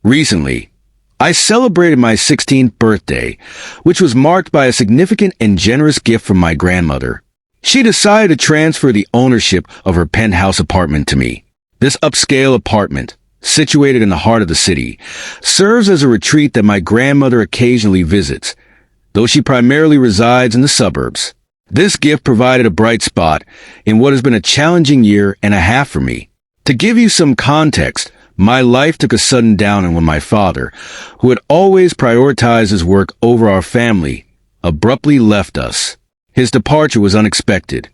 Recently, I celebrated my 16th birthday, which was marked by a significant and generous gift from my grandmother. She decided to transfer the ownership of her penthouse apartment to me. This upscale apartment, situated in the heart of the city, serves as a retreat that my grandmother occasionally visits, though she primarily resides in the suburbs. This gift provided a bright spot in what has been a challenging year and a half for me. To give you some context, my life took a sudden downer when my father, who had always prioritized his work over our family, abruptly left us. His departure was unexpected.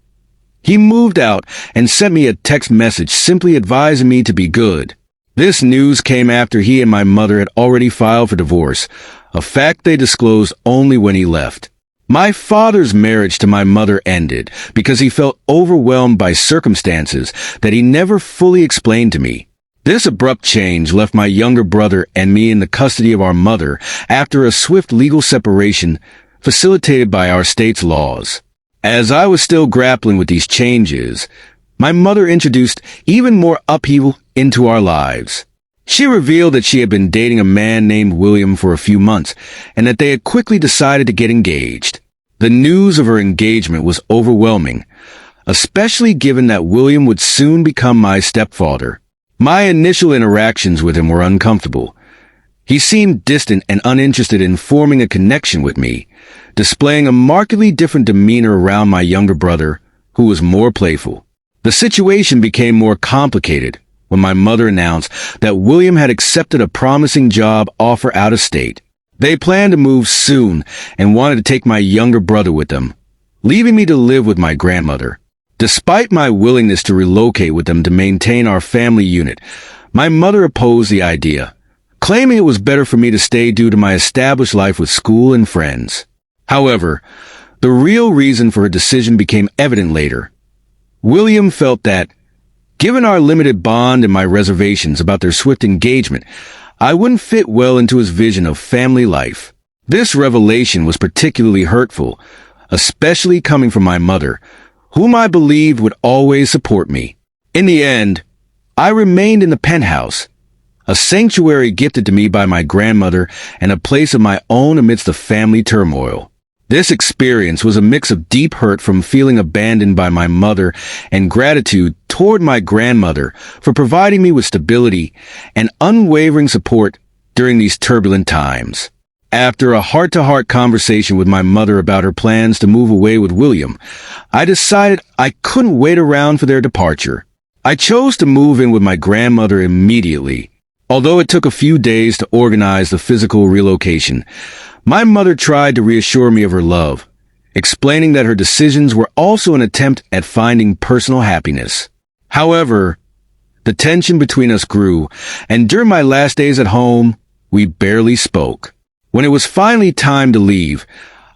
He moved out and sent me a text message simply advising me to be good. This news came after he and my mother had already filed for divorce, a fact they disclosed only when he left. My father's marriage to my mother ended because he felt overwhelmed by circumstances that he never fully explained to me. This abrupt change left my younger brother and me in the custody of our mother after a swift legal separation facilitated by our state's laws. As I was still grappling with these changes, my mother introduced even more upheaval into our lives. She revealed that she had been dating a man named William for a few months and that they had quickly decided to get engaged. The news of her engagement was overwhelming, especially given that William would soon become my stepfather. My initial interactions with him were uncomfortable. He seemed distant and uninterested in forming a connection with me, displaying a markedly different demeanor around my younger brother, who was more playful. The situation became more complicated when my mother announced that William had accepted a promising job offer out of state. They planned to move soon and wanted to take my younger brother with them, leaving me to live with my grandmother. Despite my willingness to relocate with them to maintain our family unit, my mother opposed the idea, claiming it was better for me to stay due to my established life with school and friends. However, the real reason for her decision became evident later. William felt that, given our limited bond and my reservations about their swift engagement, I wouldn't fit well into his vision of family life. This revelation was particularly hurtful, especially coming from my mother, whom I believed would always support me. In the end, I remained in the penthouse, a sanctuary gifted to me by my grandmother and a place of my own amidst the family turmoil. This experience was a mix of deep hurt from feeling abandoned by my mother and gratitude toward my grandmother for providing me with stability and unwavering support during these turbulent times. After a heart-to-heart conversation with my mother about her plans to move away with William, I decided I couldn't wait around for their departure. I chose to move in with my grandmother immediately. Although it took a few days to organize the physical relocation, my mother tried to reassure me of her love, explaining that her decisions were also an attempt at finding personal happiness. However, the tension between us grew, and during my last days at home, we barely spoke. When it was finally time to leave,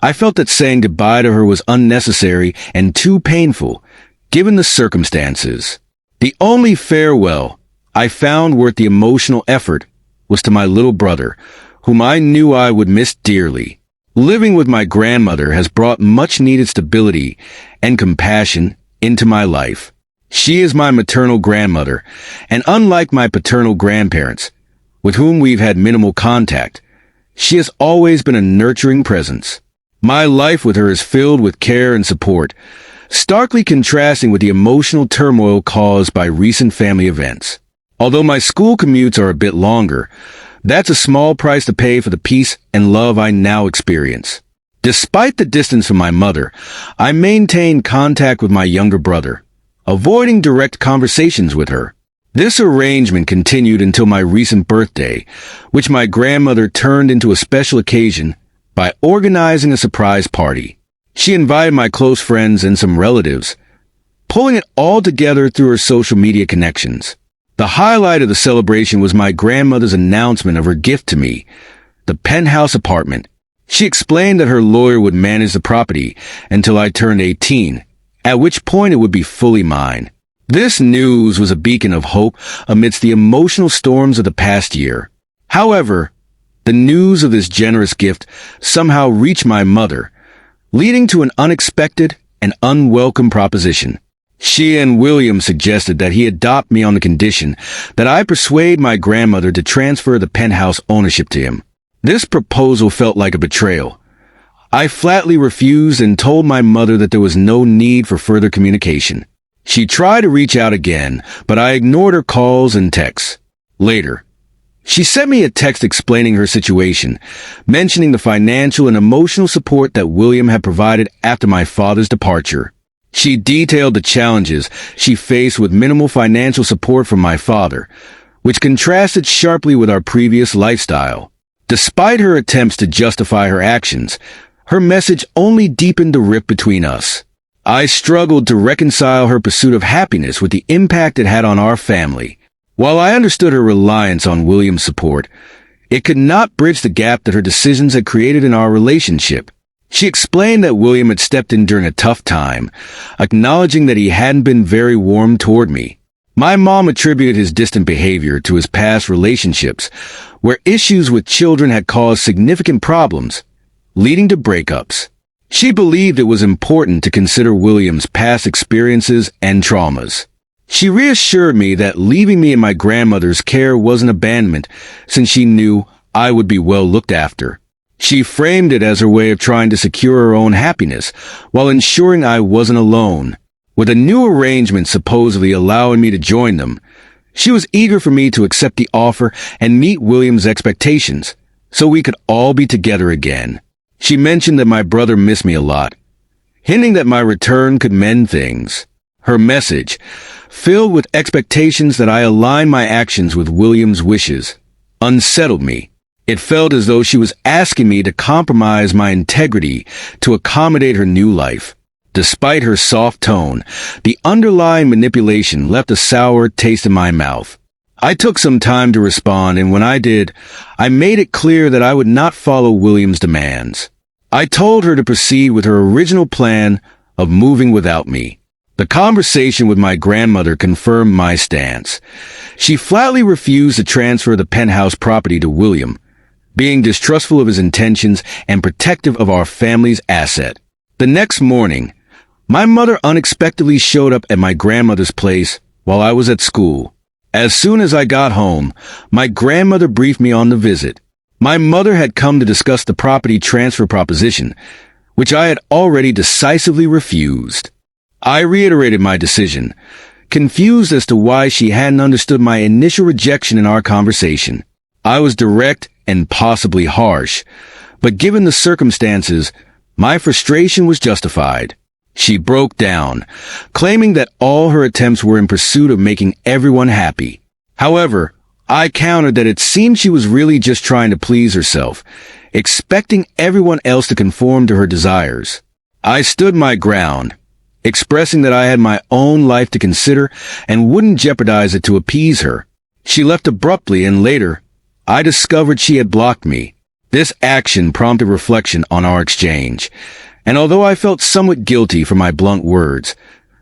I felt that saying goodbye to her was unnecessary and too painful, given the circumstances. The only farewell I found worth the emotional effort was to my little brother, whom I knew I would miss dearly. Living with my grandmother has brought much-needed stability and compassion into my life. She is my maternal grandmother, and unlike my paternal grandparents, with whom we've had minimal contact, she has always been a nurturing presence. My life with her is filled with care and support, starkly contrasting with the emotional turmoil caused by recent family events. Although my school commutes are a bit longer, that's a small price to pay for the peace and love I now experience. Despite the distance from my mother, I maintain contact with my younger brother, avoiding direct conversations with her. This arrangement continued until my recent birthday, which my grandmother turned into a special occasion by organizing a surprise party. She invited my close friends and some relatives, pulling it all together through her social media connections. The highlight of the celebration was my grandmother's announcement of her gift to me, the penthouse apartment. She explained that her lawyer would manage the property until I turned 18, at which point it would be fully mine. This news was a beacon of hope amidst the emotional storms of the past year. However, the news of this generous gift somehow reached my mother, leading to an unexpected and unwelcome proposition. She and William suggested that he adopt me on the condition that I persuade my grandmother to transfer the penthouse ownership to him. This proposal felt like a betrayal. I flatly refused and told my mother that there was no need for further communication. She tried to reach out again, but I ignored her calls and texts. Later, she sent me a text explaining her situation, mentioning the financial and emotional support that William had provided after my father's departure. She detailed the challenges she faced with minimal financial support from my father, which contrasted sharply with our previous lifestyle. Despite her attempts to justify her actions, her message only deepened the rift between us. I struggled to reconcile her pursuit of happiness with the impact it had on our family. While I understood her reliance on William's support, it could not bridge the gap that her decisions had created in our relationship. She explained that William had stepped in during a tough time, acknowledging that he hadn't been very warm toward me. My mom attributed his distant behavior to his past relationships, where issues with children had caused significant problems, leading to breakups. She believed it was important to consider William's past experiences and traumas. She reassured me that leaving me in my grandmother's care wasn't abandonment, since she knew I would be well looked after. She framed it as her way of trying to secure her own happiness, while ensuring I wasn't alone. With a new arrangement supposedly allowing me to join them, she was eager for me to accept the offer and meet William's expectations, so we could all be together again. She mentioned that my brother missed me a lot, hinting that my return could mend things. Her message, filled with expectations that I align my actions with William's wishes, unsettled me. It felt as though she was asking me to compromise my integrity to accommodate her new life. Despite her soft tone, the underlying manipulation left a sour taste in my mouth. I took some time to respond, and when I did, I made it clear that I would not follow William's demands. I told her to proceed with her original plan of moving without me. The conversation with my grandmother confirmed my stance. She flatly refused to transfer the penthouse property to William, being distrustful of his intentions and protective of our family's asset. The next morning, my mother unexpectedly showed up at my grandmother's place while I was at school. As soon as I got home, my grandmother briefed me on the visit. My mother had come to discuss the property transfer proposition, which I had already decisively refused. I reiterated my decision, confused as to why she hadn't understood my initial rejection in our conversation. I was direct and possibly harsh, but given the circumstances, my frustration was justified. She broke down, claiming that all her attempts were in pursuit of making everyone happy. However, I countered that it seemed she was really just trying to please herself, expecting everyone else to conform to her desires. I stood my ground, expressing that I had my own life to consider and wouldn't jeopardize it to appease her. She left abruptly, and later, I discovered she had blocked me. This action prompted reflection on our exchange, and although I felt somewhat guilty for my blunt words,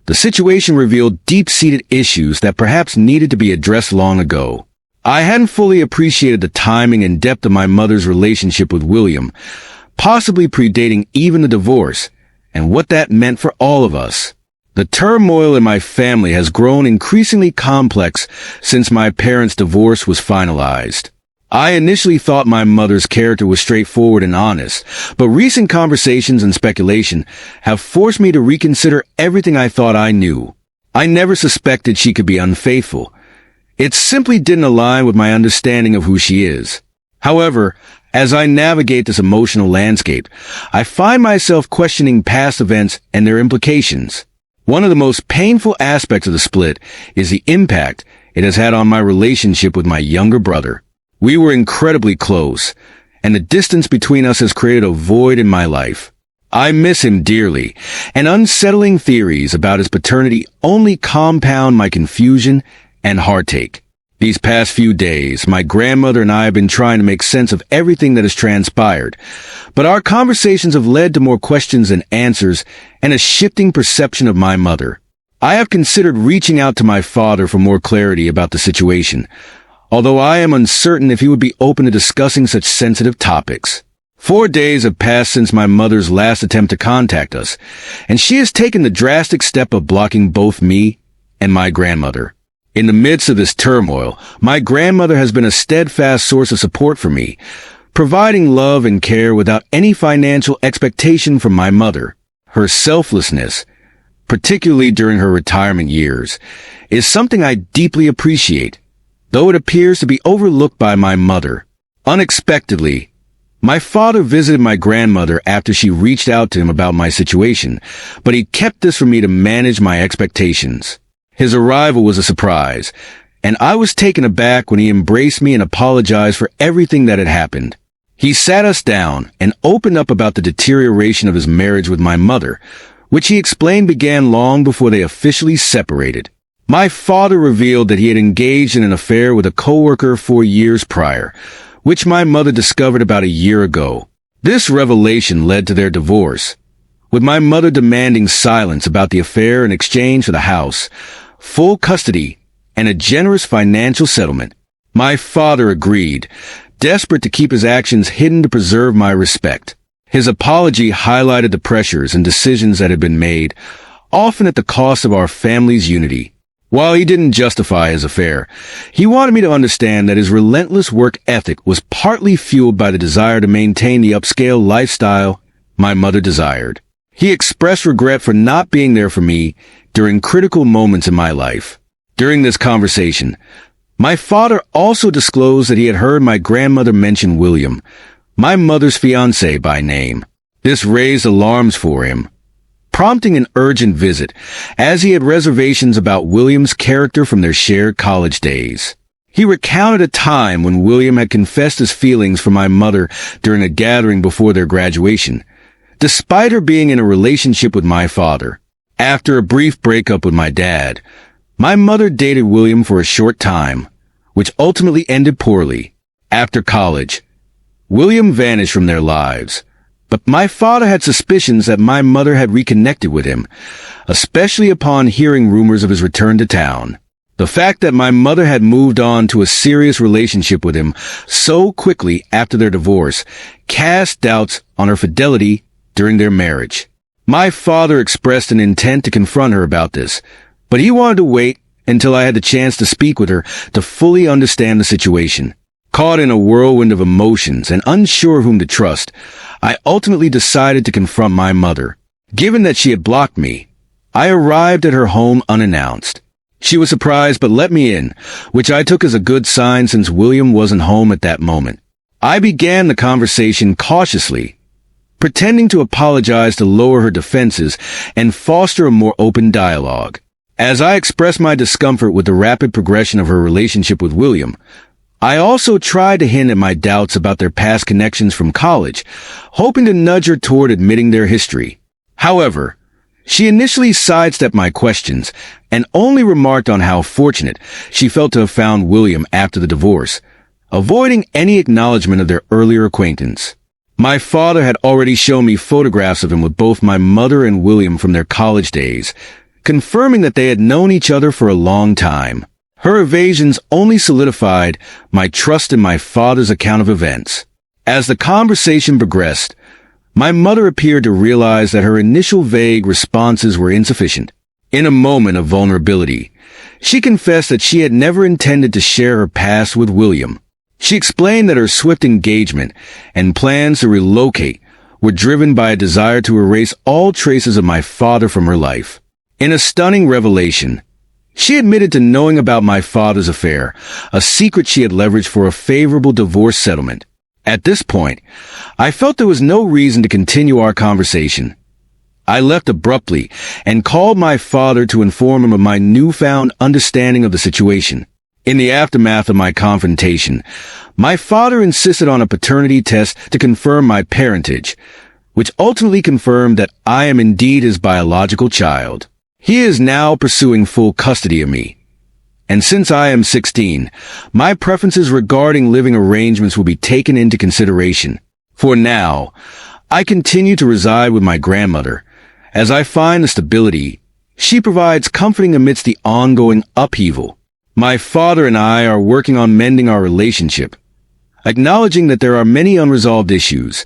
the situation revealed deep-seated issues that perhaps needed to be addressed long ago. I hadn't fully appreciated the timing and depth of my mother's relationship with William, possibly predating even the divorce, and what that meant for all of us. The turmoil in my family has grown increasingly complex since my parents' divorce was finalized. I initially thought my mother's character was straightforward and honest, but recent conversations and speculation have forced me to reconsider everything I thought I knew. I never suspected she could be unfaithful. It simply didn't align with my understanding of who she is. However, as I navigate this emotional landscape, I find myself questioning past events and their implications. One of the most painful aspects of the split is the impact it has had on my relationship with my younger brother. We were incredibly close, and the distance between us has created a void in my life. I miss him dearly, and unsettling theories about his paternity only compound my confusion and heartache. These past few days, my grandmother and I have been trying to make sense of everything that has transpired, but our conversations have led to more questions than answers and a shifting perception of my mother. I have considered reaching out to my father for more clarity about the situation, although I am uncertain if he would be open to discussing such sensitive topics. 4 days have passed since my mother's last attempt to contact us, and she has taken the drastic step of blocking both me and my grandmother. In the midst of this turmoil, my grandmother has been a steadfast source of support for me, providing love and care without any financial expectation from my mother. Her selflessness, particularly during her retirement years, is something I deeply appreciate, though it appears to be overlooked by my mother. Unexpectedly, my father visited my grandmother after she reached out to him about my situation, but he kept this from me to manage my expectations. His arrival was a surprise, and I was taken aback when he embraced me and apologized for everything that had happened. He sat us down and opened up about the deterioration of his marriage with my mother, which he explained began long before they officially separated. My father revealed that he had engaged in an affair with a coworker 4 years prior, which my mother discovered about a year ago. This revelation led to their divorce, with my mother demanding silence about the affair in exchange for the house, full custody, and a generous financial settlement. My father agreed, desperate to keep his actions hidden to preserve my respect. His apology highlighted the pressures and decisions that had been made, often at the cost of our family's unity. While he didn't justify his affair, he wanted me to understand that his relentless work ethic was partly fueled by the desire to maintain the upscale lifestyle my mother desired. He expressed regret for not being there for me during critical moments in my life. During this conversation, my father also disclosed that he had heard my grandmother mention William, my mother's fiancé by name. This raised alarms for him, prompting an urgent visit, as he had reservations about William's character from their shared college days. He recounted a time when William had confessed his feelings for my mother during a gathering before their graduation, despite her being in a relationship with my father. After a brief breakup with my dad, my mother dated William for a short time, which ultimately ended poorly. After college, William vanished from their lives, but my father had suspicions that my mother had reconnected with him, especially upon hearing rumors of his return to town. The fact that my mother had moved on to a serious relationship with him so quickly after their divorce cast doubts on her fidelity during their marriage. My father expressed an intent to confront her about this, but he wanted to wait until I had the chance to speak with her to fully understand the situation. Caught in a whirlwind of emotions and unsure whom to trust, I ultimately decided to confront my mother. Given that she had blocked me, I arrived at her home unannounced. She was surprised but let me in, which I took as a good sign since William wasn't home at that moment. I began the conversation cautiously, pretending to apologize to lower her defenses and foster a more open dialogue. As I expressed my discomfort with the rapid progression of her relationship with William, I also tried to hint at my doubts about their past connections from college, hoping to nudge her toward admitting their history. However, she initially sidestepped my questions and only remarked on how fortunate she felt to have found William after the divorce, avoiding any acknowledgement of their earlier acquaintance. My father had already shown me photographs of him with both my mother and William from their college days, confirming that they had known each other for a long time. Her evasions only solidified my trust in my father's account of events. As the conversation progressed, my mother appeared to realize that her initial vague responses were insufficient. In a moment of vulnerability, she confessed that she had never intended to share her past with William. She explained that her swift engagement and plans to relocate were driven by a desire to erase all traces of my father from her life. In a stunning revelation, she admitted to knowing about my father's affair, a secret she had leveraged for a favorable divorce settlement. At this point, I felt there was no reason to continue our conversation. I left abruptly and called my father to inform him of my newfound understanding of the situation. In the aftermath of my confrontation, my father insisted on a paternity test to confirm my parentage, which ultimately confirmed that I am indeed his biological child. He is now pursuing full custody of me. And since I am 16, my preferences regarding living arrangements will be taken into consideration. For now, I continue to reside with my grandmother, as I find the stability she provides comforting amidst the ongoing upheaval. My father and I are working on mending our relationship, acknowledging that there are many unresolved issues,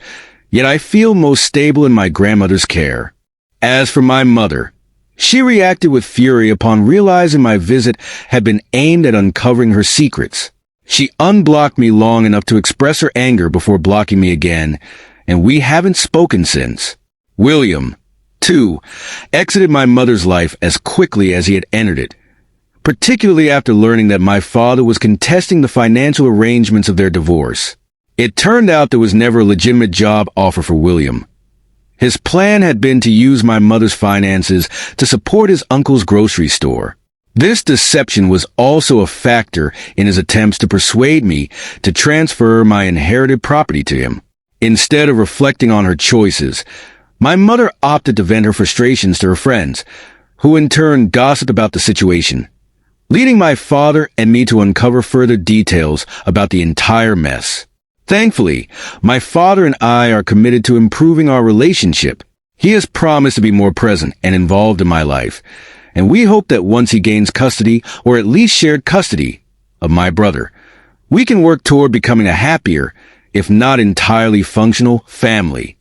Yet I feel most stable in my grandmother's care. As for my mother, she reacted with fury upon realizing my visit had been aimed at uncovering her secrets. She unblocked me long enough to express her anger before blocking me again, and we haven't spoken since. William, too, exited my mother's life as quickly as he had entered it, particularly after learning that my father was contesting the financial arrangements of their divorce. It turned out there was never a legitimate job offer for William. His plan had been to use my mother's finances to support his uncle's grocery store. This deception was also a factor in his attempts to persuade me to transfer my inherited property to him. Instead of reflecting on her choices, my mother opted to vent her frustrations to her friends, who in turn gossiped about the situation, leading my father and me to uncover further details about the entire mess. Thankfully, my father and I are committed to improving our relationship. He has promised to be more present and involved in my life, and we hope that once he gains custody, or at least shared custody, of my brother, we can work toward becoming a happier, if not entirely functional, family.